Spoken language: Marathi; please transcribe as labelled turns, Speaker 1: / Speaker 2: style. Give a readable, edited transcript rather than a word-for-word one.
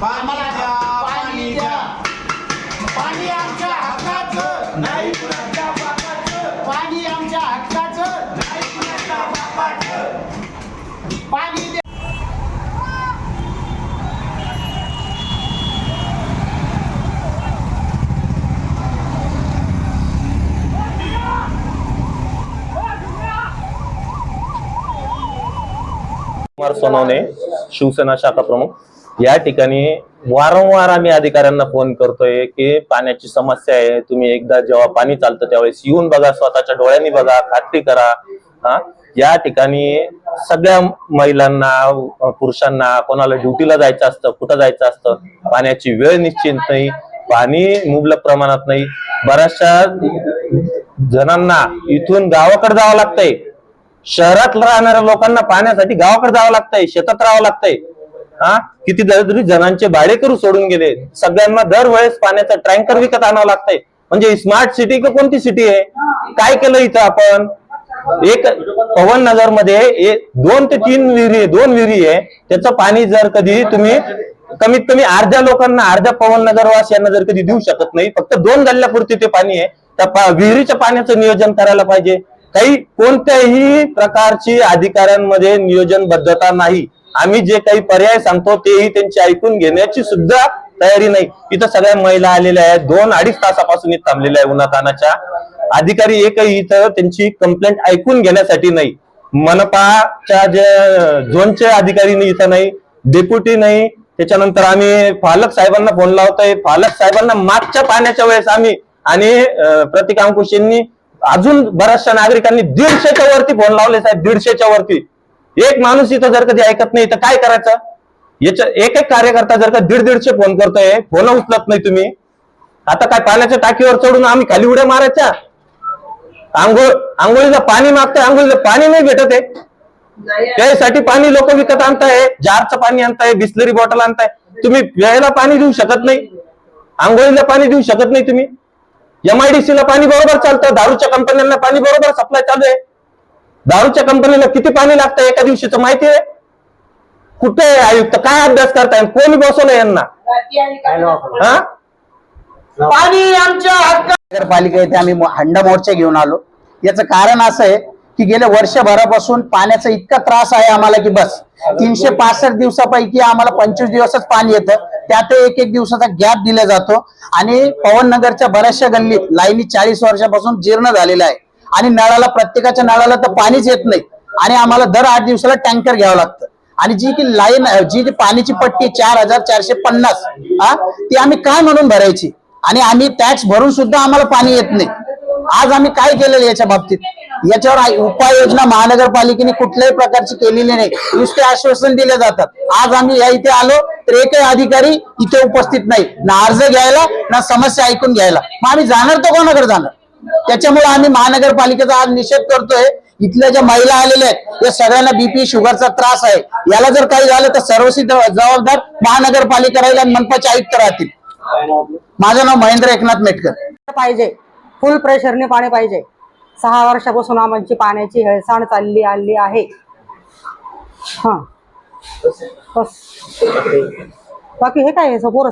Speaker 1: पाणी द्या, पाणी द्या. पाणी आमच्या हक्काचं, नाही कुणाच्या बापाचं. पाणी आमच्या हक्काचं, नाही कुणाच्या बापाचं. पाणी द्या.
Speaker 2: कुमार सोनवणे, शिवसेना शाखा प्रमुख. या ठिकाणी वारंवार आम्ही अधिकाऱ्यांना फोन करतोय की पाण्याची समस्या आहे, तुम्ही एकदा जेव्हा पाणी चालतं त्यावेळेस येऊन बघा, स्वतःच्या डोळ्यांनी बघा, खात्री करा. या ठिकाणी सगळ्या महिलांना, पुरुषांना, कोणाला ड्युटीला जायचं असतं, कुठं जायचं असतं, पाण्याची वेळ निश्चित नाही, पाणी मुबलक प्रमाणात नाही. बऱ्याचशा जणांना इथून गावाकडे जावं लागतंय, शहरात राहणाऱ्या लोकांना पाण्यासाठी गावाकडे जावं लागतंय, शेतात राहावं लागतंय. किती जणांचे भाडेकरू सोडून गेले. सगळ्यांना दरवेळेस पाण्याचा टँकर विकत आणावं लागतंय. म्हणजे स्मार्ट सिटी का कोणती सिटी आहे? काय केलं इथं आपण? एक पवन नगर मध्ये 2 ते 3 विहिरी, 2 विहिरी आहे. त्याचं पाणी जर कधी तुम्ही कमीत कमी अर्ध्या लोकांना, अर्ध्या पवन नगर वासियांना जर कधी देऊ शकत नाही, फक्त 2 गल्ल्यापुरती ते पाणी आहे, त्या विहिरीच्या पाण्याचं नियोजन करायला पाहिजे. काही कोणत्याही प्रकारची अधिकाऱ्यांमध्ये नियोजनबद्धता नाही. आम्ही जे काही पर्याय सांगतो तेही त्यांची ऐकून घेण्याची सुद्धा तयारी नाही. इथं सगळ्या महिला आलेल्या आहेत, 2-2.5 तासापासून इथं थांबलेल्या आहे उन्हातानाच्या. अधिकारी एकही इथं त्यांची कंप्लेंट ऐकून घेण्यासाठी नाही. मनपाच्या जे झोनचे अधिकारी इथं नाही, डेप्युटी नाही. त्याच्यानंतर आम्ही पालक साहेबांना फोन लावतोय. पालक साहेबांना मागच्या पाण्याच्या वेळेस आम्ही आणि प्रतीक अंकुश यांनी, अजून बऱ्याचशा नागरिकांनी 150च्या वरती फोन लावले साहेब, 150च्या वरती. एक माणूस इथं जर कधी ऐकत नाही तर काय करायचं? याच्या एक कार्यकर्ता जर का 150 फोन करतोय, फोन उचलत नाही तुम्ही, आता काय पाण्याच्या टाकीवर चढून आम्ही खाली उड्या मारायच्या? आंघोळीचं पाणी मागताय, आंघोळीचं पाणी नाही भेटत आहे. त्यासाठी पाणी लोक विकत आणताय, जारचं पाणी आणताय, बिस्लरी बॉटल आणताय. तुम्ही प्यायला पाणी देऊ शकत नाही, आंघोळीला पाणी देऊ शकत नाही तुम्ही. MIDC ला पाणी बरोबर चालतं, दारूच्या कंपन्यांना पाणी बरोबर सप्लाय चालू आहे. दारूच्या कंपनीला किती पाणी लागतं एका दिवशीचं माहिती आहे? कुठे आयुक्त काय अभ्यास करताय? कोणी बसवलं यांना?
Speaker 1: पाणी आमच्या हक्काचं.
Speaker 3: नगरपालिका येथे आम्ही हंडा मोर्चा घेऊन आलो. याचं कारण असं आहे की गेल्या वर्षभरापासून पाण्याचा इतका त्रास आहे आम्हाला की बस 365 दिवसापैकी आम्हाला 25 दिवसच पाणी येतं. त्यात एक दिवसाचा गॅप दिला जातो. आणि पवननगरच्या बऱ्याचशा गल्लीत लाईनी 40 वर्षापासून जीर्ण झालेल्या आहे. आणि नळाला, प्रत्येकाच्या नळाला तर पाणीच येत नाही. आणि आम्हाला दर 8 दिवसाला टँकर घ्यावं लागतं. आणि जी की लाईन, जी पाण्याची पट्टी 4450, ती आम्ही काय म्हणून भरायची? आणि आम्ही टॅक्स भरून सुद्धा आम्हाला पाणी येत नाही. आज आम्ही काय केलेलं याच्या बाबतीत? याच्यावर उपाययोजना महानगरपालिकेने कुठल्याही प्रकारची केलेली नाही. नुसते आश्वासन दिले जातात. आज आम्ही या इथे आलो तर एकही अधिकारी इथे उपस्थित नाही, ना अर्ज घ्यायला ना समस्या ऐकून घ्यायला. मग आम्ही जाणार तर कोणाकडे जाणार? त्याच्यामुळे आम्ही महानगरपालिकेचा आज निषेध करतोय. इथल्या ज्या महिला आलेल्या आहेत या सगळ्यांना BP शुगरचा त्रास आहे. याला जर काही झालं तर सर्वस्वी जबाबदार महानगरपालिका राहील आणि मनपाचे आयुक्त राहतील. माझं नाव महेंद्र एकनाथ मेटकर.
Speaker 4: पाहिजे, फुल प्रेशरने पाणी पाहिजे. 6 वर्षापासून आमची पाण्याची हेळसांड चालली आली आहे. बाकी हे काय पोरं